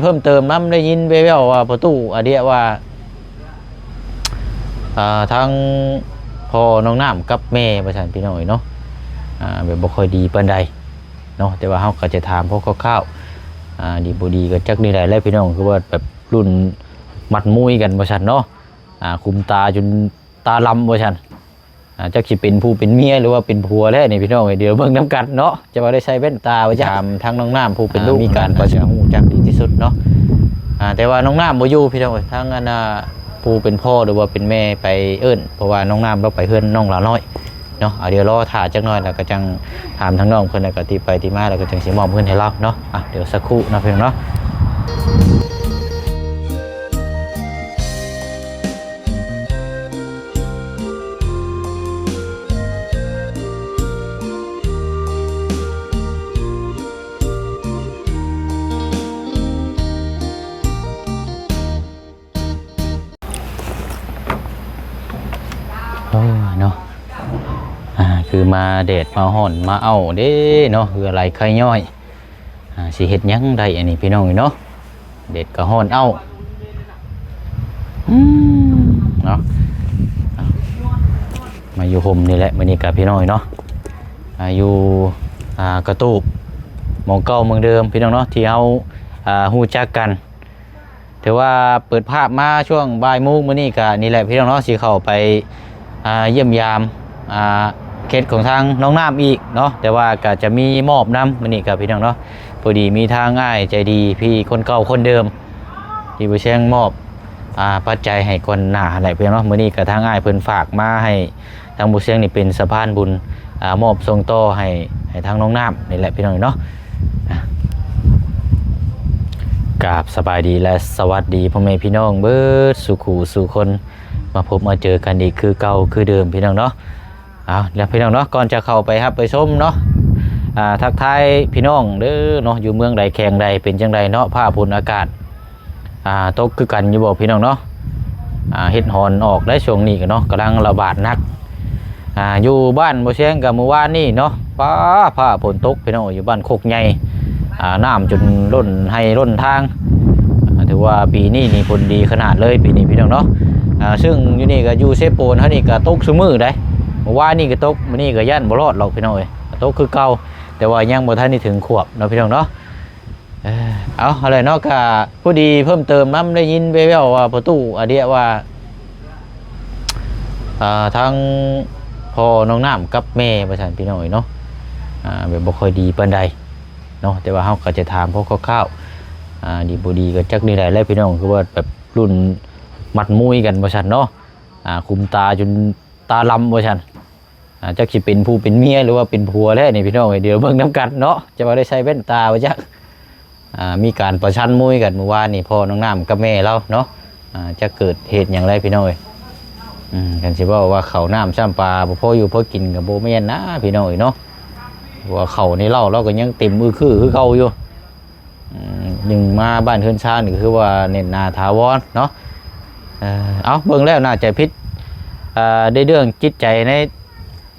เพิ่มเติมน้ำได้ยินแว่วๆว่าประตูอันเดียว่าทางพ่อน้องน้ำกับแม่ประชันพี่น้อยเนาะแบบบ่ค่อยดีปานใดเนาะแต่ว่าเขาก็จะถามพวกคร่าวๆดีบ่ดีก็จักนี่ได้แล้วพี่น้องคือว่าแบบรุ่นมัดมุ้ยกันประชันเนาะคุมตาจนตาลำประชันจักสิเป็นผู้เป็นเมียหรือว่าเป็นผัวแล้วนี่พี่น้องเดี๋ยวเบิ่งน้ำกันเนาะจะมาได้ใช้แว่นตาไว้ถามทางน้องน้ำผู้เป็นลูกมีการประชันหูจักดีที่สุดเนาะแต่ว่าน้องน้ำบ่อยู่พี่น้องทางอันผู้เป็นพ่อหรือว่าเป็นแม่ไปเอิ้นเพราะว่าน้องน้ำเราไปเพื่อนน้องหลาน้อยเนาะเดี๋ยวรอถ่าจักหน่อยแล้วก็จังถามทั้งน้องเพื่อนแล้วก็ที่ไปที่มาแล้วก็จังสิมอบเพื่อนให้เราเนาะเดี๋ยวสักครู่นะเพื่อนเนาะเนาะคือมาเดดมาห่อนมาเอาเด้เนาะคืออะไรใครย่อยสิเฮ็ดยังได้อันนี้พี่น้องเนาะเดดก็ห่อนเอาเนาะมาอยู่ห่มนี่แหละมื้อนี้กับพี่น้องเนาะอยู่กระตูบหมองเก่าเมืองเดิมพี่น้องเนาะที่เฮาฮู้จักกันถือว่าเปิดภาพมาช่วงบ่ายโมงมื้อนี้ก็นี่แหละพี่น้องเนาะสิเข้าไปเยี่ยมยามเคสของทางน้องน้ำอีกเนาะแต่ว่าก็จะมีมอบน้ำมันนี่กับพี่น้องเนาะพอดีมีทางง่ายใจดีพี่คนเก่าคนเดิมที่ไปแช่งมอบปัจจัยให้คนหน้าอะไรพี่น้องเนาะมื้อนี้กับทางง่ายเพิ่นฝากมาให้ทางบุเชียงนี่เป็นสะพานบุญมอบส่งต่อให้ทางน้องน้ำนี่แหละพี่น้องเนาะกราบสบายดีและสวัสดีพ่อแม่พี่น้องเบิดสุขูสู่คนมาพบมาเจอกันอีกคือเก่าคือเดิมพี่น้องเนาะแล้วพี่น้องเนาะก่อนจะเข้าไปครับไปชมเนาะทักทายพี่น้องเด้อเนาะอยู่เมืองใดแข่งใดเป็นจังใดเนาะผ้าพลอากาศตกคือกันอยู่บอกพี่น้องเนาะเฮ็ดหอนออกได้ช่วงนี้กันเนาะกำลังระบาดนักอยู่บ้านบ่เชียงกับเมื่อวานนี่เนาะผ้าฝนตกพี่น้องอยู่บ้านโคกใหญ่น้ำจนล้นให้ล้นทางถือว่าปีนี้นี่ผลดีขนาดเลยปีนี้พี่น้องเนาะซึ่งอยู่นี่ก็อยู่เซโปนเขานี่ก็ตกซุมื้อได้เมื่อวานนี่ก็ตกมื้อนี้ก็ย่านบ่รอดหรอกพี่น้องเอ้ยตกคือเก่าแต่ว่ายังบ่ทันได้ถึงขวบเนาะพี่น้องเนาะเอาอะไรเนาะก็ผู้ดีเพิ่มเติมน้ำได้ยินแว่วๆว่าประตูอันเดียว่าทางพ่อน้องน้ำกับแม่ประชันพี่น้องเนาะแบบบ่ค่อยดีปานใดเนาะแต่ว่าเฮาก็จะถามพวกคร่าวๆดีบ่ดีก็จักนี่ได้แล้วพี่น้องคือว่าแบบรุ่นมัดมุ้ยกันประชันเนาะคุมตาจนตาลำประชันจักสิเป็นผู้เป็นเมียหรือว่าเป็นผัวแล้วนี่พี่น้องเดี๋ยวเบิ่งน้ำกันเนาะจะมาได้ใช้แว่นตาไว้จักมีการประชันมุ้ยกันเมื่อวานนี่พ่อน้องน้ำกับแม่เราเนาะจะเกิดเหตุอย่างไรพี่น้องกันสิว่าเขาน้ำซ้ำปลาพ่ออยู่พ่อกินกับโบแม่นนะพี่น้องเนาะว่าเขาในเล่าเราก็ยังเต็มมือคือเขาอยู่ยังมาบ้านเฮือนชาหนึ่งคือว่าเน้นนาถาวรเนาะเอาเบิ่งแล้วน่าจะพิษได้เรื่องจิตใจใน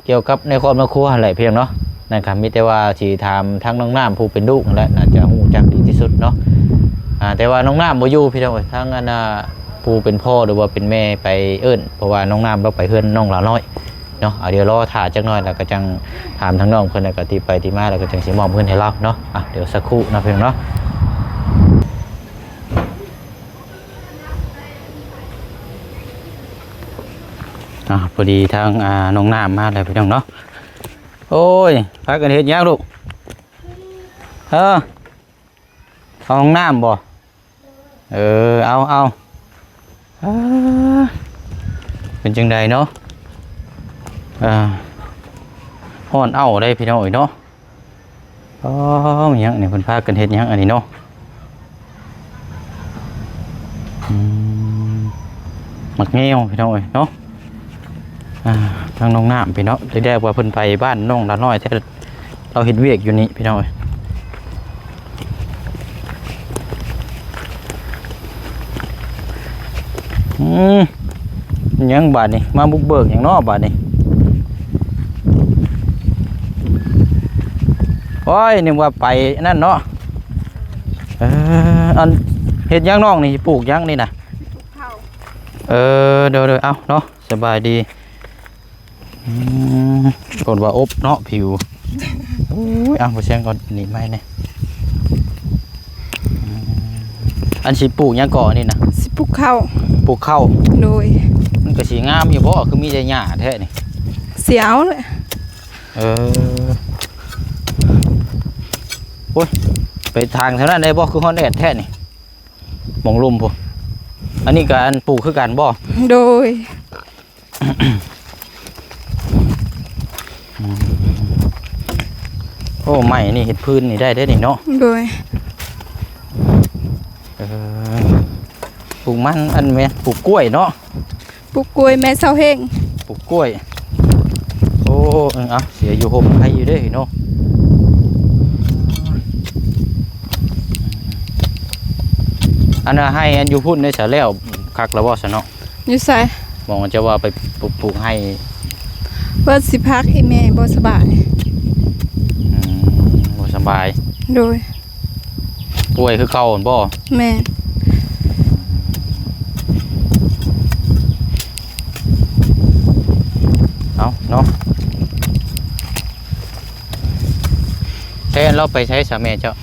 เกี่ยวกับในครอบครัวอะไรเพียงเนาะนะครับมิแต่ว่าสีทำทั้งน้องน้ำผู้เป็นลูกและน่าจะหูจักดีที่สุดเนาะแต่ว่าน้องน้ำบ่อยู่พี่น้องทั้งอันผู้เป็นพ่อหรือว่าเป็นแม่ไปเอิ้นเพราะว่าน้องน้ำเราไปเพื่อนน้องหลาน้อยเนาะเดี๋ยวรอถ่าจักหน่อยแล้วก็จังถามทั้งน้องเพื่อนแล้วก็ที่ไปที่มาแล้วก็จังสิมอบเพื่อนให้เราเนาะเดี๋ยวสักครู่นะเพียงเนาะพอดีทางน้องน้ำมาเลยพี่น้องเนาะโอ้ยพักกันเฮ็ดยังลูกเอาน้องน้ำบ่เอาเป็นจังใดเนาะฮ้อนเอาได้พี่น้องเนาะมีหยังนี่เพิ่นพากันเฮ็ดหยังอันนี้เนาะหมักเงี้ยวพี่น้องเนาะทางน้องน้ำพี่น้องได้ว่าเพิ่นไปบ้านน้องละน้อยแต่เราเห็นเวียกอยู่นี่พี่น้องยังบาดนี่มาบุกเบิกอย่างน้อบาดนี่โอ้ยนึกว่าไปนั่นเนาะ อันเฮ็ดหยังน้องนี่ปลูกหยังนี่น่ะ ข้าว เดี๋ยวเอาเนาะสบายดีก่อนว่าอบเนาะผิวอุ้ยเอาบ่แซงก่อนนี่ไม่แน่อันสิปลูกหยังก่อนี่น่ะ สิปลูกข้าว ปลูกข้าว โดย มันก็สิงามอยู่บ่คือมีแต่หญ้าแท้นี่ เสียวเลย โอ้ยไปทางเท่านั้นได้บ่คือฮอนแดดแท้นี่หมองลุ่มพุ่นอันนี้ก็อันปลูกคือกันบ่ โดย โอ้ใหม่นี่เห็ดพื้นนี่ได้เด้นี่เนาะ โดย ปลูกมันอันแม่ปลูกกล้วยเนาะ ปลูกกล้วยแม่เสาเฮง ปลูกกล้วยโอ้เอาเสียอยู่ห่มให้อยู่เด้เนาะอันน่ะให้อันอยู่พุ่นในสาแล้วคักแล้วบ่ซะเนาะ อยู่ใส่ มองว่าจะว่าไปปลูกให้ เพิ่นสิพักให้แม่บ่สบาย บ่สบาย โดย ป่วยคือเก่าหั่นบ่ แม่น เอาเนาะแทนเราไปใช้สาแม่เจ้า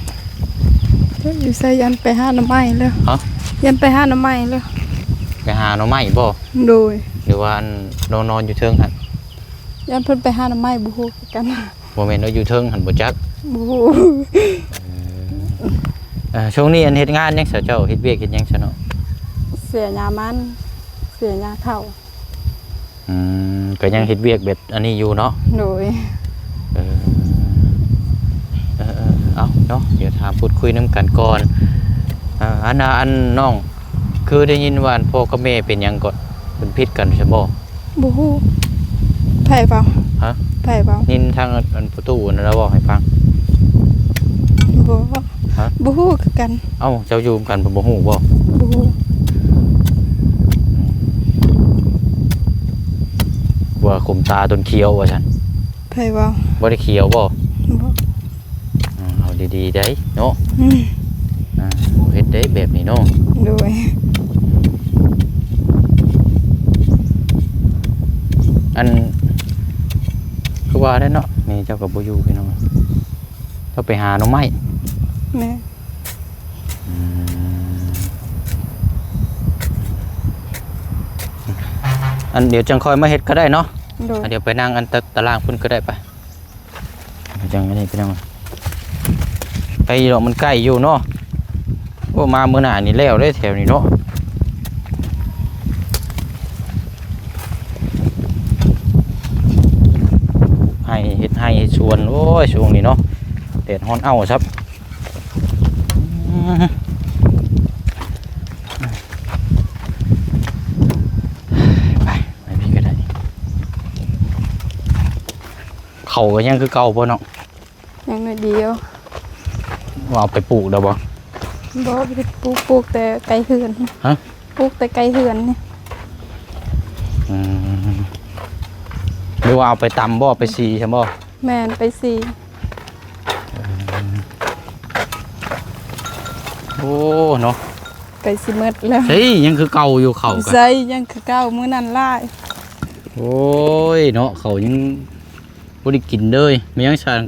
อยู่ใส่ยันไปหาหน่อไม้แล้ว ฮะ ยันไปหาหน่อไม้แล้ว ไปหาหน่อไม้บ่ โดย หรือว่าอันนอนอยู่เทิงหั่น ยันเพิ่นไปหาหน่อไม้บ่ฮู้กัน บ่แม่นว่าอยู่เทิงหั่นบ่จัก บ่ฮู้ ช่วงนี้อันเฮ็ดงานยังเสียเจ้าเฮ็ดเวียกเฮ็ดหยังซะเนาะ เสียยามันเสียยาเข้า ก็ยังเฮ็ดเวียกแบบอันนี้อยู่เนาะ โดย เออเอาเนาะเดี๋ยวถามพูดคุยนํกันก่อนอันน้องคือได้ยินว่าพ่อกับแม่เป็นหยังก่อนเพิ่นผิดกันใช่บ่ บ่ฮู้ไผเปล่า ฮะ ไผเปล่า นินทางอันประตูนั่นแล้วบอกให้ฟัง บ่ ฮะ บ่ฮู้คือกัน เอ้าเจ้าอยู่กันบ่ฮู้บ่ บ่ฮู้ ว่าขมตาต้นเขียวว่าซั่น ไผเปล่า บ่ได้เขียวบ่ บ่ เอาดีๆได้เนาะ อืม เฮ็ดได้แบบนี้เนาะ โดย อันคือว่าได้เนาะนี่เจ้าก็บ่อยู่พี่น้องเจ้าไปหาหน่อไม้ แม่ อันเดี๋ยวจังค่อยมาเฮ็ดก็ได้เนาะ โดย เดี๋ยวไปนั่งอันตารางพุ่นก็ได้ไปจังอันนี้พี่น้องไปดอกมันใกล้อยู่เนาะว่ามามื้อหน้านี่แล้วได้แถวนี้เนาะให้เฮ็ดให้สวนโอ้ยช่วงนี้เนาะแดดร้อนเอาครับไปพี่ก็ได้เขาก็ยังคือเก่าบ่เนาะ ยังน้อยเดียว ว่าเอาไปปลูกได้บ่ บ่ไปปลูกแต่ไกลเฮือน ฮะ ปลูกแต่ไกลเฮือนนี่ หรือว่าเอาไปตำบ่ไปซีใช่บ่ แม่นไปสิ โอ้เนาะ ไกลสิหมดแล้ว เฮ้ยยังคือเก่าอยู่เขากัน ใส่ยังคือเก่ามื้อนั้นหลาย โอ้ยเนาะเขายังบ่ได้กินเลยไม่ยังใส่อัน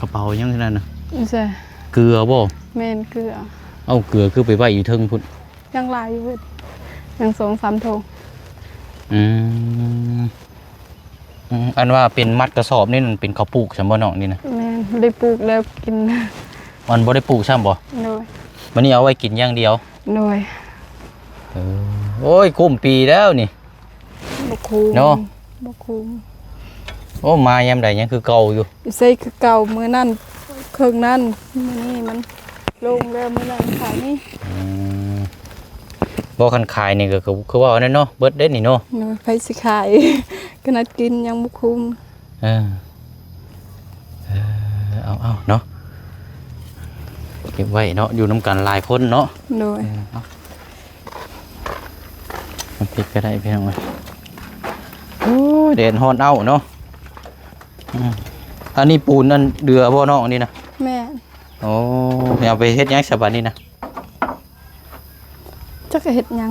กระเป๋ายังเท่านั้นน่ะ ใช่ เกลือบ่ แม่นเกลือ เอาเกลือคือไปไว้อยู่เทิงพุ่น ยังหลายอยู่เว้ยยัง2-3ถุง อืมอันว่าเป็นมัดกระสอบนี่มันเป็นข้าวปลูกใช่บ่น้องนี่นะ แม่นได้ปลูกแล้วกิน มันบ่ได้ปลูกใช่บ่ โดย มันนี่เอาไว้กินอย่างเดียว โดย โอ้ยกุ้มปีแล้วนี่ บ่คุ้ม เนาะ บ่คุ้ม โอ้มายามใดยังคือเก่าอยู่ ใส่คือเก่ามื้อนั้นเครื่องนั้นมื้อนี้มันลงแล้วมื้อนั้นขายนี่ บ่คันขายนี่ก็คือว่านั่นเนาะเบิดเด้นี่เนาะ โดยไปสิขาย ขนาดกินยังบ่คุ้ม เอาเนาะเก็บไว้เนาะอยู่น้ำกันหลายคนเนาะ โดย มันพริกก็ได้พี่น้องเลยโอ้ยแดดฮ้อนเอาเนาะอันนี้ปูนนั่นเดือบ่เนาะอันนี้นะ แม่ โอ้เอาไปเฮ็ดหยังสบัดนี้นะ จักเฮ็ดหยัง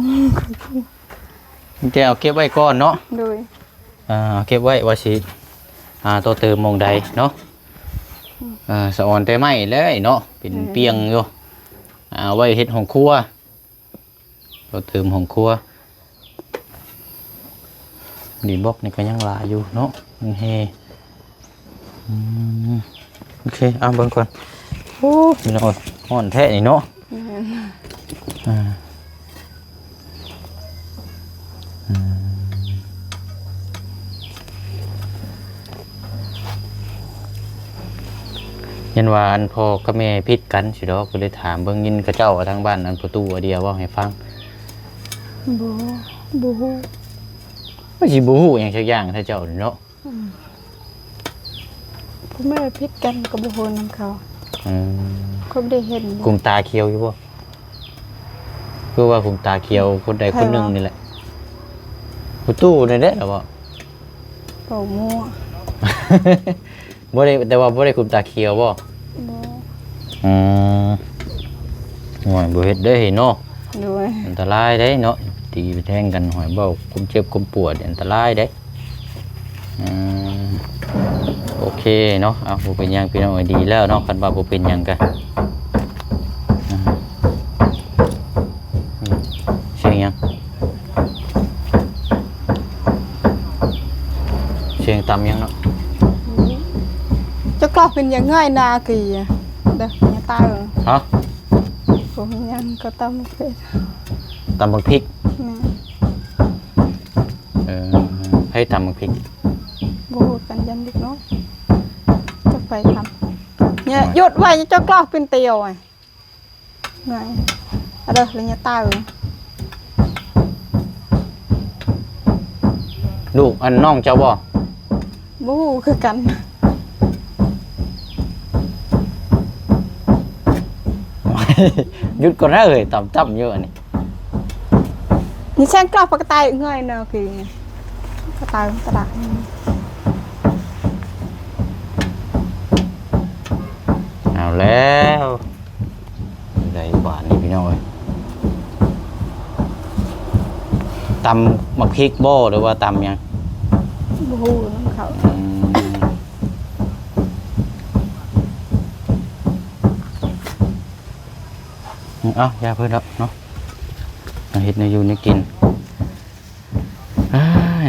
จะเอาเก็บไว้ก่อนเนาะ โดย เก็บไว้ว่าสิตัวเติมหมองใดเนาะสะออนแต่ไม้เลยเนาะเป็นเปียงอยู่เอาไว้เฮ็ดห้องครัวตัวเติมห้องครัวดินบล็อกนี่ก็ยังหลายอยู่เนาะยังเฮโอเคเอาเบิ่งก่อนโอ้มีน้อยฮ้อนแท้นี่เนาะ แม่น ยันว่าอันพ่อกับแม่พิดกันสิดอกก็เลยถามเบิ่งยินกระเจ้าทางบ้านอันประตูอันเดียวเว่าให้ฟัง บ่ฮู้ ว่าสิบ่ฮู้หยังสักอย่างถ้าเจ้าเนาะ พ่อแม่พิดกันก็บ่ฮู้นำเขา อืม ก็บ่ได้เห็น กลุ่มตาเขียวอยู่บ่คือว่ากลุ่มตาเขียวคนใดคนหนึ่งนี่แหละประตูนี่แหละเหรอบ่ เป่ามั่ว บ่ได้แต่ว่าบ่ได้กลุ่มตาเขียวบ่ บ่ อืมหอยบ่เฮ็ดได้เนาะ โดย อันตรายได้เนาะตีไปแทงกันหอยเบ้าคุมเจ็บคุมปวดอันตรายได้อืมโอเคเนาะเอาบ่เป็นหยังพี่น้องดีแล้วเนาะคันว่าบ่เป็นหยังกันเสียงหยังเสียงต่ำยังเนาะ จะกลอกเป็นยังไงนากี่อะเด้ออย่าตายเหรอ ฮะ ผมยังก็ตามเป็ด ตำบักพริก แม่ ให้ตำบักพริก บ่ฮู้กันยันเด็กน้อยจะไปทำเนี่ยหยุดไว้จะกลอกเป็นเตียวไงไงเด้อแล้วอย่าตายเหรอ ลูกอันน้องเจ้าบ่ บ่ฮู้คือกัน หยุดก่อนนะเอ้ยต่ำเยอะนี่ นี่แซงกลอกปากกาตายเงยเนาะคือไงกระตายกระดาษ เอาแล้วได้บาทนี่พี่น้องเอ้ยตำมักพริกบ่หรือว่าตำหยัง บ่ฮู้นำเขา เอาอย่าเพิ่นครับเนาะเอาเฮ็ดในอยู่ในกิน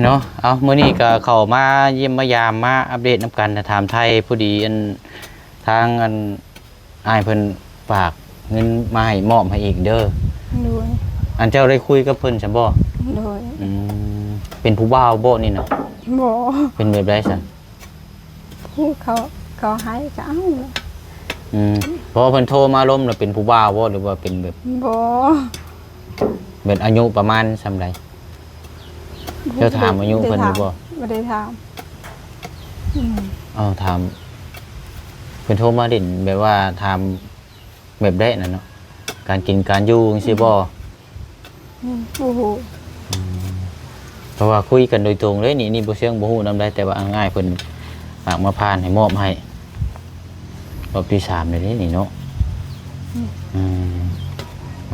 เนาะเอามื้อนี้ก็เข้ามาเยี่ยมมายามมาอัปเดตนำกันถามไทยผู้ดีอันทางอันอ้ายเพิ่นฝากเงินมาให้มอบให้อีกเด้อ โดย อันเจ้าได้คุยกับเพิ่นใช่บ่ โดย เป็นผู้บ่าวบ่นี่น่ะ บ่ เป็นแบบใดซั่น ผู้เขาให้ก็เอาเลย เพราะว่าเพิ่นโทรมาล้มน่ะเป็นผู้บ่าวบ่หรือว่าเป็นแบบ บ่ แบบอายุประมาณส่ำใด เดี๋ยวถามอายุเพิ่นอยู่บ่ บ่ได้ถาม ถามเพิ่นโทรมาเด่นแบบว่าถามแบบได้น่ะเนาะการกินการอยู่จังซี่บ่ โอ้โห เพราะว่าคุยกันโดยตรงเลยนี่บ่เชิงบ่ฮู้นำได้แต่ว่าง่ายเพิ่นฝากมาผ่านให้มอบให้รอบที่3เลยนี่เนาะ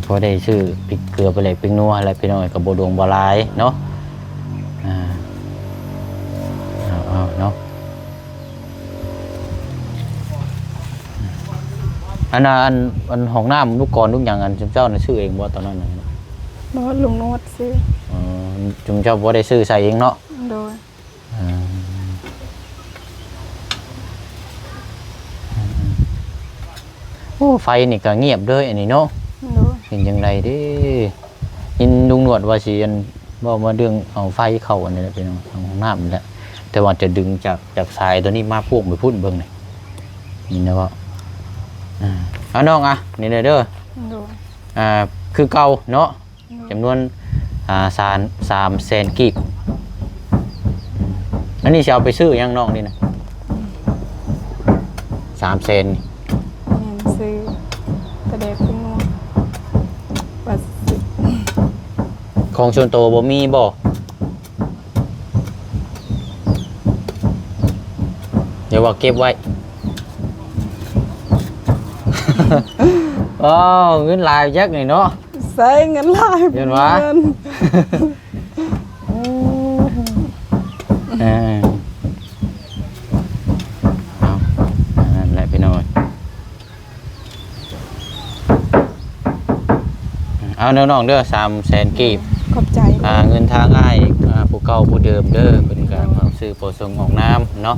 พอได้ชื่อพริกเกลือไปเลยพริกนัวอะไรพี่น้อยก็บ่ดวงบ่หลายเนาะเอาเนาะอันห้องน้ำลูกกรลูกหยังอันเจ้าน่ะชื่อเองบ่ตอนนั้นน่ะ บ่ลุงโนดซื้อ จุมเจ้าบ่ได้ซื้อใส่เองเนาะ โดย โอ้ไฟนี่ก็เงียบเลยอันนี้เนาะ โดย เป็นจังไดเด้ยินลุงหนวดว่าสิอันบ่มาดึงเอาไฟเข้าอันนี้แหละพี่น้องห้องน้ำนี่แหละแต่ว่าจะดึงจากสายตัวนี้มาพ่วงไปพุ่นเบิ่งนี่นะว่าเอาน้องอ่ะนี่เด้อ โดย คือเก่าเนาะจำนวน300,000 กีบอันนี้จะเอาไปซื้อยังน้องนี่นะ300,000นี่ แม่นซื้อกระเดกเป็นนัวว่าสิ ของส่วนตัวบ่มีบ่เดี๋ยวว่าเก็บไว้ อ๋อเงินลายยักษ์นี่เนาะ ส ใส่เงินหลาย เห็นวะ เออเอานั่นแหละพี่น้อยเอาน้องๆเด้อ300,000กีบ ขอบใจ เงินทางง่ายผู้เก่าผู้เดิมเด้อเป็นการซื้อโปรส่งของน้ำเนาะ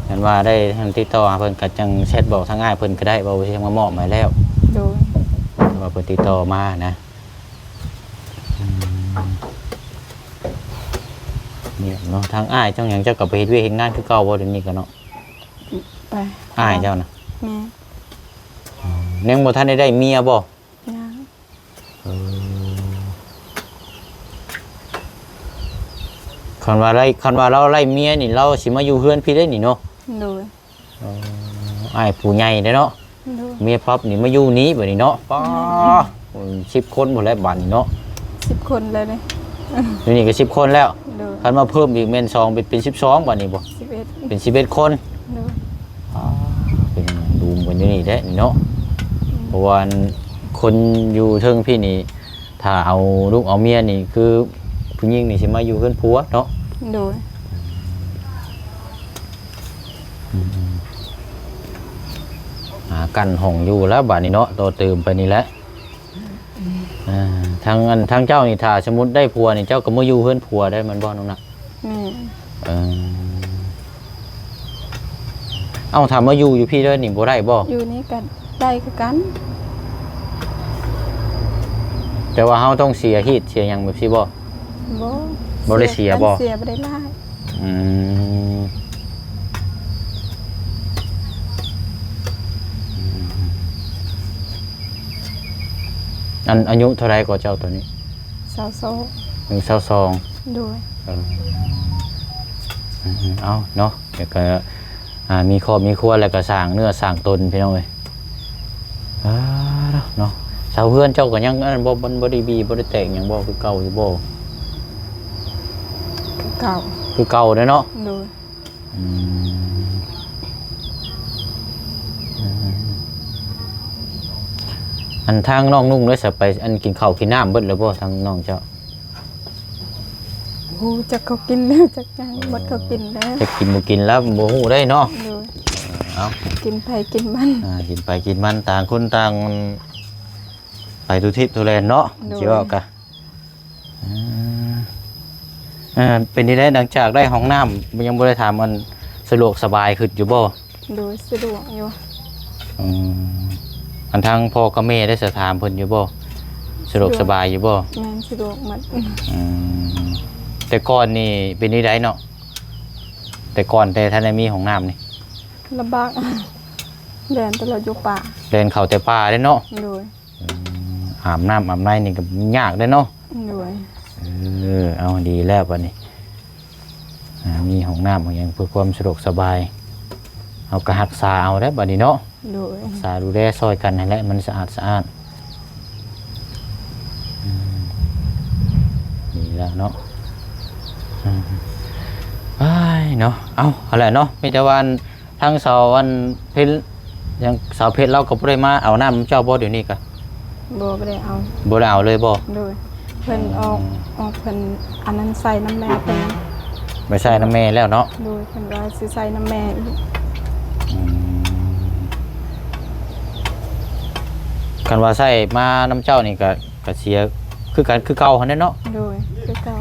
เห็นว่าได้ทางติดต่อเพิ่นก็จังแชทบอกทางง่ายเพิ่นก็ได้ว่าสิมามอบหมายแล้ว โดย ว่าเพิ่นติดต่อมานะเนี่ยเนาะทางอ้ายจังหยังเจ้าก็ไปเฮ็ดเวียกเฮ็ดงานคือเก่าบ่เดี๋ยวนี้ก็เนาะ ไป อ้ายเจ้านะ แม่ ยังบ่ทันได้เมียบ่ ยัง คันว่าเราไล่เมียนี่เราสิมาอยู่เฮือนพี่ได้นี่เนาะ โดย อ้ายผู้ใหญ่เด้เนาะ โดย เมียปั๊บนี่มาอยู่นี้บัดนี้เนาะป้า10 คนหมดแล้วบัดนี้เนาะ 10 คนเลยเนี่ย เดี๋ยวนี้ก็10 คนแล้ว โดย คันมาเพิ่มอีกแม่น2เป็น12บัดนี้บ่ 11 เป็น11 คน โดย เป็นดูมกันอยู่นี่แหละนี่เนาะเพราะว่าคนอยู่เทิงพี่นี่ถ้าเอาลูกเอาเมียนี่คือผู้หญิงนี่สิมาอยู่เฮือนผัวเนาะ โดย กันห้องอยู่แล้วบัดนี้เนาะโตเติมไปนี่แหละทางเจ้านี่ถ้าสมมุติได้ผัวนี่เจ้าก็มาอยู่เฮือนผัวได้มันบ่น้องนะ แม่ เอาถามมาอยู่พี่เด้อนี่บ่ได้บ่ อยู่นี่กันได้คือกัน แต่ว่าเฮาต้องเสียฮีตเสียหยังแบบซี่บ่ บ่ บ่ได้เสียบ่ เสียบ่ได้หลาย อืมอายุเท่าไรกว่าเจ้าตัวนี้ สาวโซ 122 โดย เอาเนาะเดี๋ยวก็มีครอบมีครัวแล้วก็สร้างเนื้อสร้างตนพี่น้องเอ้ยเนาะชาวเฮือนเจ้าก็ยังอันบ่บ่ได้บีบ่ได้แตกหยังบ่คือเก่าอยู่บ่ เก่า คือเก่าเด้อเนาะ โดย อันทางน้องนุ่งด้วยสิไปอันกินข้าวกินน้ำเบิดแล้วบ่ทางน้องเจ้า โอ้จักเขากินแล้วจักยังบ่เขากินแล้ว จะกินบ่กินแล้วบ่ฮู้ได้เนาะ โดย เอา กินไผกินมัน กินไปกินมันต่างคนต่างไปทุทิศทุแลนเนาะสิว่ากะเป็นที่ได้หลังจากได้ห้องน้ำยังบ่ได้ถามมันสะดวกสบายขึ้นอยู่บ่ โดยสะดวกอยู่ อันทางพ่อกับแม่ได้สอบถามเพิ่นอยู่บ่สะดวกสบายอยู่บ่ แม่นสะดวกหมด แต่ก่อนนี่เป็นที่ใดเนาะแต่ก่อนแต่ท่านได้มีห้องน้ำนี่ ลำบากเดินตลอดอยู่ป่า เดินเข้าแต่ป่าได้เนาะ โดย อาบน้ำอาบในนี่ก็ยากได้เนาะ โดย เอาดีแล้วบัดนี้มีห้องน้ำของอย่างเพื่อความสะดวกสบายเอากระหักษาเอาได้บัดนี้เนาะ โดย รักษาดูแลซอยกันนั่นแหละมันสะอาดนี่แล้วเนาะเนาะเอาอะไรเนาะมีแต่วันทั้งเสาร์วันเพชรยังเสาร์เพชรเราก็บ่ได้มาเอาน้ำเจ้าบ่เดี๋ยวนี้ก็ บ่ได้เอา บ่ได้เอาเลยบ่ โดยเพิ่นออกเพิ่นอันนั้นใส่น้ำแม่เพิ่น ไม่ใช่น้ำแม่แล้วเนาะ โดยเพิ่นว่าสิใส่น้ำแม่อีก กันว่าใส่มาน้ำเจ้านี่ก็เสียคือกันคือเก่าหั่นแหละเนาะ โดยคือเก่า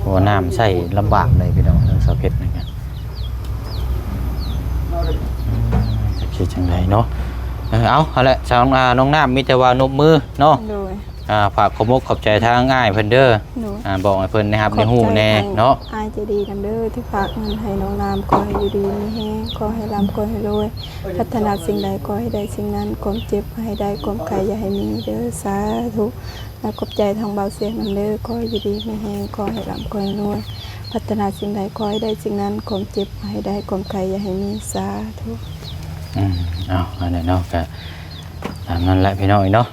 โอ้น้ำใส่ลำบากเลยพี่น้องเรื่องสาวเพชรนี่กันจะคิดจังไดเนาะเอาละสาวน้องน้ำมีแต่ว่านบมือเนาะ โดย ฝากขอบขอบใจทางง่ายเพิ่นเด้อ โดย บอกให้เพิ่นนะครับในหูแน่เนาะ อายใจดีนำเด้อที่ฝากเงินให้น้องน้ำขอให้อยู่ดีมีแฮงขอให้ร่ำขอให้รวยพัฒนาสิ่งใดขอให้ได้สิ่งนั้นความเจ็บให้ได้ความไข้อย่าให้มีเด้อสาธุและขอบใจทางเบาเสียงนำเด้อขอให้อยู่ดีมีแฮงขอให้ร่ำขอให้รวยพัฒนาสิ่งใดขอให้ได้สิ่งนั้นความเจ็บให้ได้ความไข้อย่าให้มีสาธุ เอาอันนี้เนาะก็ตามนั้นแหละพี่น้องเนาะ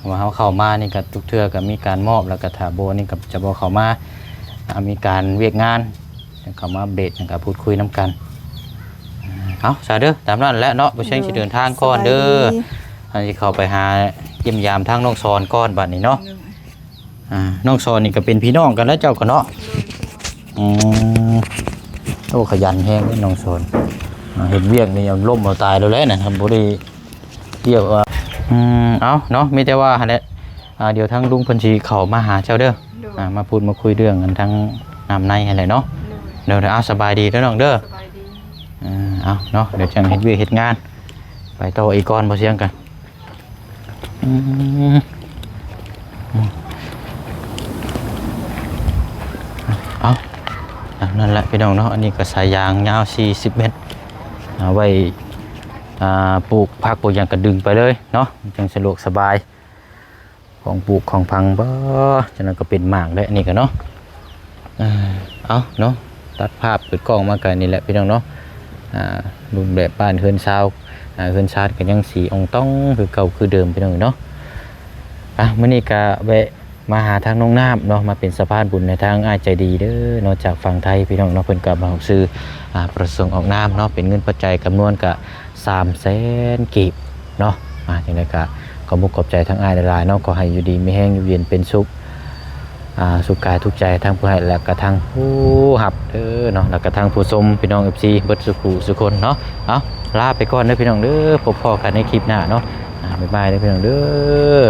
ว่าเขาเข้ามานี่ก็ทุกเทื่อก็มีการมอบแล้วก็ถาโบนี่กับจะบอกเข้ามามีการเวียกงานเข้ามาเบสกับพูดคุยน้ำกัน เอาซะเด้อตามนั้นแหละเนาะบ่ใช่สิเดินทางก่อนเด้ออันสิเข้าไปหาเยี่ยมยามทางน้องซอนก่อนบัดนี้เนาะน้องซอนนี่ก็เป็นพี่น้องกันแล้วเจ้าก็เนาะอืมโอ้ขยันแฮงเด้อน้องซอนเฮ็ดเวียกนี่ยามล้มเอาตายแล้วแหละนะครับบ่ได้เรียกว่าเอาเนาะมีแต่ว่าหั่นแหละเดี๋ยวทางลุงเพิ่นสิเข้ามาหาเจ้าเด้อมาพูดมาคุยเรื่องกันทางน้ำในหั่นแหละเนาะเดี๋ยวเอาสบายดีเด้อน้องเด้อเอาเนาะเดี๋ยวจังเฮ็ดเวียกเฮ็ดงานไปต่ออีกก่อนบ่เสียงกันเอานั่นแหละพี่น้องเนาะอันนี้ก็สายยางยาว40เมตรเอาไว้ปลูกผักปลูกหยังก็ดึงไปเลยเนาะจังสะดวกสบายของปลูกของพังบ่ฉะนั้นก็เป็นหมากได้อันนี้ก็เนาะเอาเนาะตัดภาพเปิดกล้องมากันนี่แหละพี่น้องเนาะรูปแบบบ้านเฮือนชาวเฮือนชาติก็ยังสีองต้องคือเก่าคือเดิมพี่น้องเนาะมื้อนี้ก็แวะมาหาทางน้องน้ำเนาะมาเป็นสะพานบุญในทางอ้ายใจดีเด้อนอกจากฝั่งไทยพี่น้องเนาะเพิ่นก็มาซื้อประสงค์ออกน้ำเนาะเป็นเงินปัจจัยจำนวนก็300,000 กีบเนาะจังได๋ก็ขอมุกขอบใจทางอ้ายหลายๆเนาะขอให้อยู่ดีมีแห้งอยู่เย็นเป็นสุขสุขกายทุกใจทั้งผู้ให้และกระทั่งผู้หับเด้อเนาะแล้วกระทั่งผู้ชมพี่น้อง FC เบิดสุขคนเนาะเอาลาไปก่อนเด้อพี่น้องเด้อพบกันในคลิปหน้าเนาะบ๊ายบายเด้อพี่น้องเด้อ